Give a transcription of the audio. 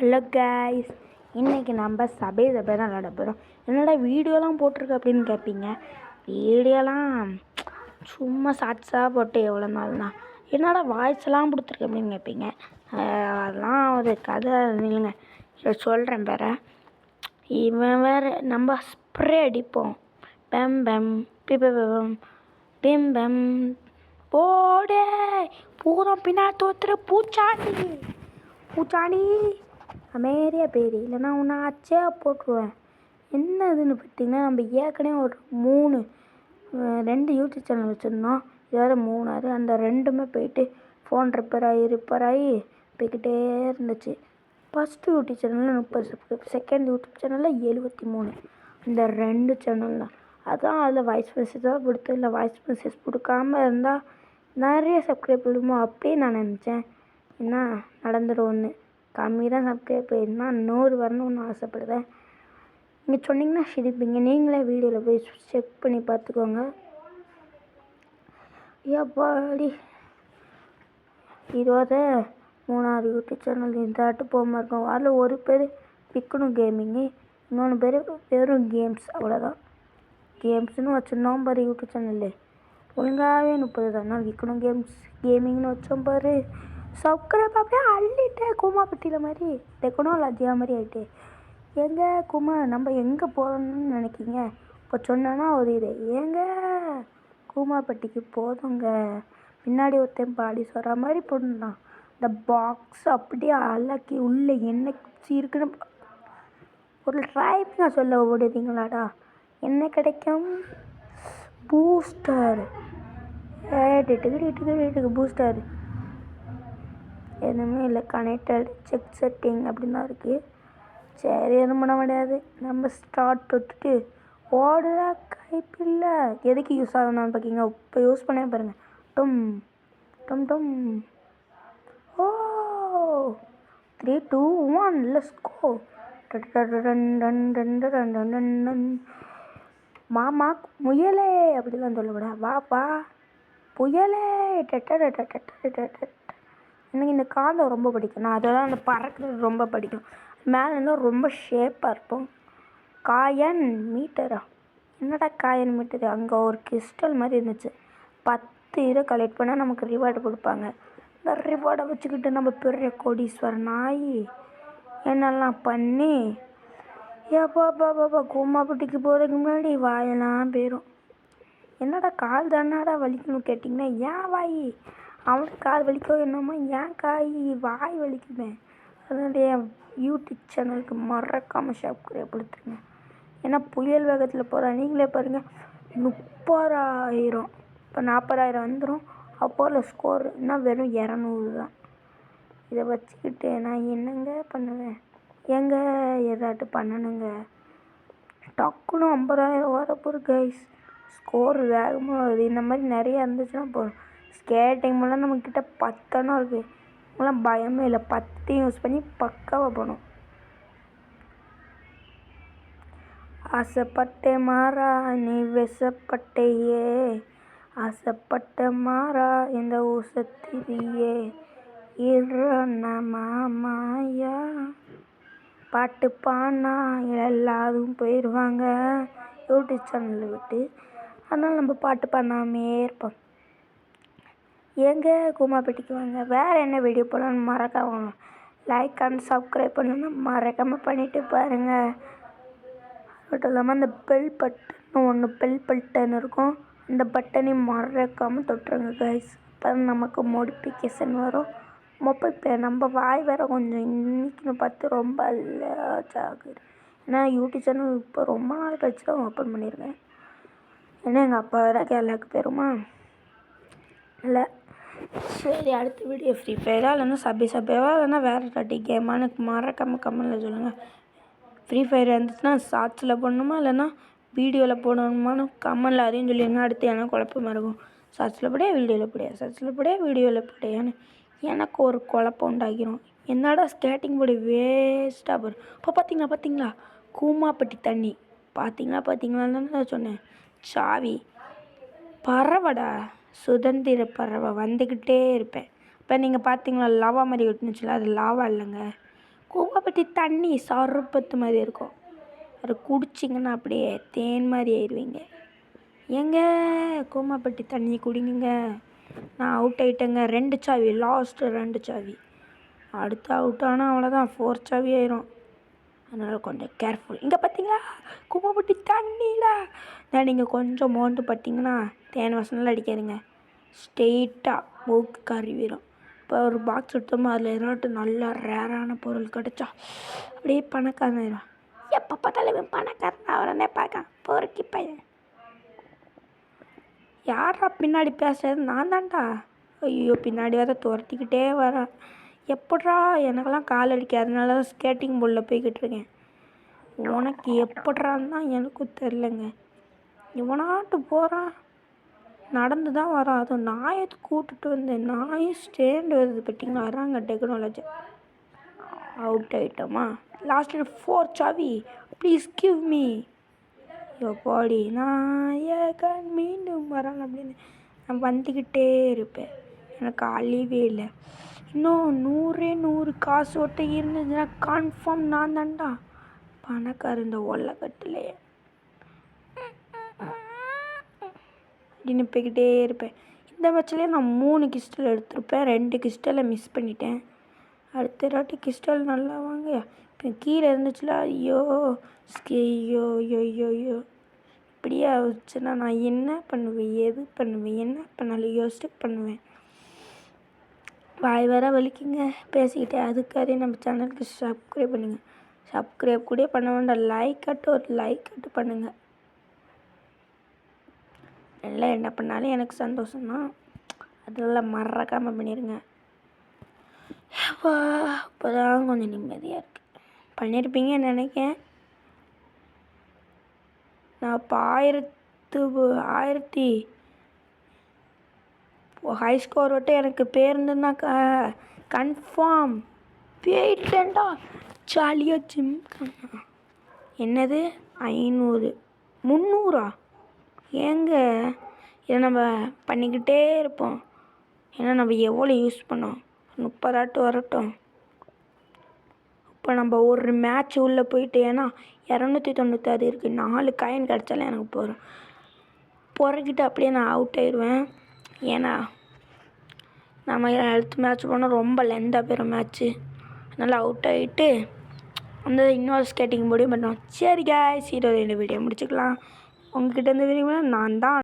Hello guys, இன்றைக்கி நம்ம சபை தான் விளாட போகிறோம். என்னடா வீடியோலாம் போட்டிருக்கு அப்படின்னு கேட்பீங்க. வீடியோலாம் சும்மா சாட்ஸாக போட்டு எவ்வளோ நாள் தான். என்னடா வாய்ஸ்லாம் கொடுத்துருக்கு அப்படின்னு கேட்பீங்க. அதெல்லாம் ஒரு கதை இல்லைங்க, சொல்கிறேன் பேர. இவன் வேறு நம்ம ஸ்ப்ரே அடிப்போம். பெம் பெம் பிபம் பிம் பெம் போடே பூரா பின்னா தோத்துற பூச்சாண்டி அமைதியாக பேர், இல்லைன்னா ஒன்று ஆச்சே போட்டுருவேன். என்ன இதுன்னு பார்த்தீங்கன்னா, நம்ம ஏற்கனவே ஒரு 2 யூடியூப் சேனல் வச்சுருந்தோம். வேறு 3 அந்த 2மே போயிட்டு ஃபோன் ரிப்பேர் ஆகி போய்கிட்டே இருந்துச்சு. ஃபஸ்ட்டு யூடியூப் சேனலில் 30 சப்ஸ்கிரைபர், செகண்ட் யூடியூப் சேனலில் 73. இந்த 2 சேனல் தான். அதான் அதில் வாய்ஸ் மெசேஜ் தான் கொடுத்து, இல்லை வாய்ஸ் மெசேஜ் கொடுக்காமல் இருந்தால் நிறைய சப்ஸ்கிரைப் விடுமோ அப்படியே நான் நினச்சேன். என்ன நடந்துடும் ஒன்று, கம்மி தான் சப்ஸ்கிரைப் இருந்தால் 100 வரணும்னு ஆசைப்படுவேன். நீங்கள் சொன்னீங்கன்னா சிரிப்பீங்க. நீங்களே வீடியோவில் போய் செக் பண்ணி பார்த்துக்கோங்க. எப்பாடி இதோட 3 யூடியூப் சேனல் இதாட்டு போகாமல் இருக்கும். அதில் ஒரு பேர் விற்கணும் கேமிங்கு, இன்னொன்று பேர் வெறும் கேம்ஸ், அவ்வளோதான். கேம்ஸ்னு வச்சுருந்தோம் பாரு யூடியூப் சேனலில், ஒழுங்காகவே 30 தானே. விற்கணும் கேமிங்னு வச்சோம் பாரு, சப்ஸ்கிரைப் அப்படியே அள்ளிட்டே கூமாப்பட்டியில் மாதிரி, டெக்னாலஜியா மாதிரி ஆகிட்டு. எங்கே நம்ம எங்கே போகிறோம்னு நினைக்கிங்க? இப்போ சொன்னோன்னா ஒரு இது, ஏங்க கூமாப்பட்டிக்கு போதுங்க. பின்னாடி ஒருத்தன் பாடி சொல்கிற மாதிரி போடணும். இந்த பாக்ஸ் அப்படியே அலக்கி உள்ளே என்ன இருக்குன்னு ஒரு ட்ரைப்பிங்க சொல்ல ஓடுதீங்களாடா. என்ன கிடைக்கும்? பூஸ்டர். பூஸ்டர் எதுவுமே இல்லை. கனெக்டட் செக் செட்டிங் அப்படின்னு தான் இருக்குது. சரி, எதுவும் பண்ண முடியாது. நம்ம ஸ்டார்ட் தொட்டுட்டு ஓடுற கைப்பில்லை எதுக்கு யூஸ் ஆகணும்னு பார்க்கிங்க. இப்போ யூஸ் பண்ணே பாருங்கள். டும் டும் டும். ஓ 3 2 1 லெட்ஸ் கோ. மாமா முயலே அப்படிலாம் சொல்லக்கூடாது. வா புயலே. எனக்கு இந்த காந்தம் ரொம்ப பிடிக்கும். நான் அதெல்லாம் அந்த பறக்கிறது ரொம்ப பிடிக்கும். மேலே இருந்தால் ரொம்ப ஷேப்பாக இருப்போம். காயின் மீட்டரா? என்னடா காயின் மீட்டரு? அங்கே ஒரு கிறிஸ்டல் மாதிரி இருந்துச்சு. 10 இதை கலெக்ட் பண்ணால் நமக்கு ரிவார்டு கொடுப்பாங்க. இந்த ரிவார்டை வச்சுக்கிட்டு நம்ம பெரிய கோடீஸ்வரன் ஆகி என்னெல்லாம் பண்ணி ஏப்பா கூமாப்பட்டிக்கு போகிறதுக்கு முன்னாடி வாயெல்லாம் போயிடும். என்னடா கால் தானாடா வலிக்கணும் கேட்டிங்கன்னா, ஏன் வாய் அவனுக்கு கால் வலிக்கும் என்னமோ, ஏன் வாய் வலிக்குமே. அதனுடைய யூடியூப் சேனலுக்கு மறக்காமல் சப்ஸ்கிரைப் கொடுத்துருங்க. ஏன்னா புயல் வேகத்தில் போகிறா. நீங்களே பாருங்கள், 30,000 இப்போ 40,000 வந்துடும். அப்போது ஸ்கோர் இன்னும் வெறும் 200 தான். இதை வச்சுக்கிட்டு நான் என்னங்க பண்ணுவேன்? ஏங்க ஏதாட்டு பண்ணணுங்க. டக்குன்னு 50,000 வரப்போகுது கைஸ். ஸ்கோர் வேகமாக வருது. இந்த மாதிரி நிறைய இருந்துச்சுன்னா போதும். ஸ்கேட்டிங் மூலம் நம்மக்கிட்ட 10 இருக்குது. இப்போலாம் பயமே இல்லை. 10 யூஸ் பண்ணி பக்காவாக போகணும். ஆசைப்பட்டே மாறா நீ விசப்பட்டையே, ஆசைப்பட்ட மாறா இந்த ஊசத்திரியே, மாமாயா. பாட்டு பாடினா எல்லாரும் போயிடுவாங்க யூடியூப் சேனலில் விட்டு. அதனால் நம்ம பாட்டு பாடாமே இருப்போம். எங்கே கூமாப்பட்டிக்கு வாங்க. வேறு என்ன வீடியோ போடலான்னு மறக்காம லைக் அண்ட் சப்ஸ்கிரைப் பண்ணணும்னா மறக்காமல் பண்ணிவிட்டு பாருங்கள். மட்டும் இல்லாமல் அந்த பெல் பட்டன் இருக்கும். அந்த பட்டனையும் மறக்காமல் தொட்டுருங்க கைஸ். அப்போ நமக்கு நோட்டிஃபிகேஷன் வரும். நம்ம வாய் வேறு கொஞ்சம் இன்றைக்கின்னு பார்த்து ரொம்ப லேட் ஆகுது. ஏன்னா யூடியூப் சேனல் இப்போ ரொம்ப நாள் கழிச்சு தான் ஓப்பன் பண்ணியிருக்கேன். ஏன்னா எங்கள் அப்பா வேறு கேரளாவுக்கு போயிருமா இல்லை. சரி, அடுத்த வீடியோ ஃப்ரீ ஃபயராக இல்லைன்னா சபேவா இல்லைன்னா வேறு டாட்டி கேமாக எனக்கு மறக்காமல் கமெண்டில் சொல்லுங்கள். ஃப்ரீ ஃபயர் இருந்துச்சுன்னா ஷார்ட்ஸில் போடணுமா இல்லைன்னா வீடியோவில் போடணுமான்னு கமெண்டில் அதையும் சொல்லிடுங்க. அடுத்து எனக்கு குழப்பமாக இருக்கும். ஷார்ட்ஸில் போடையா வீடியோவில் போடையா, ஷார்ட்ஸில் போடையா வீடியோவில் போடையான்னு எனக்கு ஒரு குழப்பம் உண்டாகிரும். என்னடா ஸ்கேட்டிங் போர்டு வேஸ்ட்டாக போடும். இப்போ பார்த்தீங்களா கூமாப்பட்டி தண்ணி பார்த்தீங்களான்னு தான் சொன்னேன். சாவி பறவைடா, சுதந்திர பறவை வந்துக்கிட்டே இருப்பேன். இப்போ நீங்கள் பார்த்தீங்களா லாவா மாதிரி விட்டுனுச்சுல, அது லாவா இல்லைங்க, கூமாப்பட்டி தண்ணி சர்பத்து மாதிரி இருக்கும். அதை குடிச்சிங்கன்னா அப்படியே தேன் மாதிரி ஆயிடுவீங்க. ஏங்க கூமாப்பட்டி தண்ணி குடிங்க. நான் அவுட் ஆகிட்டேங்க. 2 சாவி, லாஸ்ட்டு 2 சாவி. அடுத்து அவுட் ஆனால் அவ்வளோதான், 4 சாவி ஆயிரும். அதனால் கொஞ்சம் கேர்ஃபுல். இங்கே பார்த்தீங்களா கூமாப்பட்டி தண்ணிடா. நான் நீங்கள் கொஞ்சம் மோண்டு பார்த்தீங்கன்னா தேன் வாசனைலாம் அடிக்காதுங்க, ஸ்ட்ரெயிட்டாக மூக்கு கருவிடும். இப்போ ஒரு பாக்ஸ் எடுத்தோமா அதில் ஏதாட்டு நல்லா ரேரான பொருள் கிடச்சா அப்படியே பணக்காரன் ஆயிடும். எப்போ பார்த்தாலும் பணக்காரன் அவரனே பார்க்க பொறுக்கி பையன். யாரா பின்னாடி பேசுறது? நான் தான்டா. ஐயோ பின்னாடி வர துரத்திக்கிட்டே வரேன். எப்பட்றா எனக்கெல்லாம் கால் அடிக்க, அதனால தான் ஸ்கேட்டிங் போர்டில் போய்கிட்டு இருக்கேன். உனக்கு எப்பட்றான்னு தான் எனக்கும் தெரிலங்க. இவனாட்டு போகிறான், நடந்து தான் வரான். அதுவும் நாயை கூப்பிட்டுட்டு வந்தேன். நாயும் ஸ்டேண்டு வருது பார்த்தீங்களா, வராங்க டெக்னாலஜி. அவுட் ஆகிட்டோமா. லாஸ்ட்டில் 4 சாவி. Please give me. பாடி நாயகன் மீண்டும் வராங்க அப்படின்னு நான் வந்துக்கிட்டே இருப்பேன். எனக்கு அழிவே இல்லை. இன்னும் 100 காசு ஒட்ட இருந்துச்சுன்னா கன்ஃபார்ம் நான் தான்டா பணக்கார இந்த ஒல்லக்கட்டுலையே அப்படின்னு போய்கிட்டே இருப்பேன். இந்த மேட்ச்லேயே நான் 3 கிறிஸ்டல் எடுத்திருப்பேன், 2 கிறிஸ்டலை மிஸ் பண்ணிட்டேன். அடுத்த வாட்டி கிறிஸ்டல் நல்லா வாங்க. இப்போ கீழே இருந்துச்சுல, ஐயோ ஐயோ ஐயோ ஐயோ ஐயோ இப்படியே ஆச்சுன்னா நான் என்ன பண்ணுவேன், எது பண்ணுவேன், என்ன பண்ணாலும் யோசிச்சு பண்ணுவேன். வாய் வர வலிக்குங்க பேசிக்கிட்டே. அதுக்காக நம்ம சேனலுக்கு சப்ஸ்கிரைப் பண்ணுங்கள். சப்ஸ்கிரைப் கூட பண்ண வேண்டாம், ஒரு லைக் கட்டு பண்ணுங்கள். எல்லாம் என்ன பண்ணாலும் எனக்கு சந்தோஷம்தான், அதெல்லாம் மறக்காமல் பண்ணிடுங்க. இப்போ தான் கொஞ்சம் நிம்மதியாக இருக்குது. பண்ணியிருப்பீங்கன்னு நினைக்கிறேன். நான் இப்போ 1000 ஹை ஸ்கோர் விட்டு எனக்கு பேருந்துன்னாக்கா கன்ஃபார்ம் போயிட்டேன்டா. ஜாலியாக ஜிம். என்னது 500 300? ஏங்க இதை நம்ம பண்ணிக்கிட்டே இருப்போம். ஏன்னா நம்ம எவ்வளோ யூஸ் பண்ணோம், 30 வரட்டும். இப்போ நம்ம ஒரு மேட்ச் உள்ளே போயிட்டு, ஏன்னா 296 இருக்குது, 4 காயின் கிடச்சாலே எனக்கு போதும். பொறக்கிட்டு அப்படியே நான் அவுட் ஆயிடுவேன். ஏன்னா நம்ம அடுத்த மேட்ச் போனால் ரொம்ப லென்த்தாக போயிடும் மேட்ச்சு. அதனால் அவுட் ஆகிட்டு அந்த இன்னொரு ஸ்கேட்டிங் போர்டையும் பண்ணுவோம். சரி காய்ஸ், 2 வீடியோ முடிச்சுக்கலாம். உங்ககிட்ட இருந்து விரும்பினா நான் தான்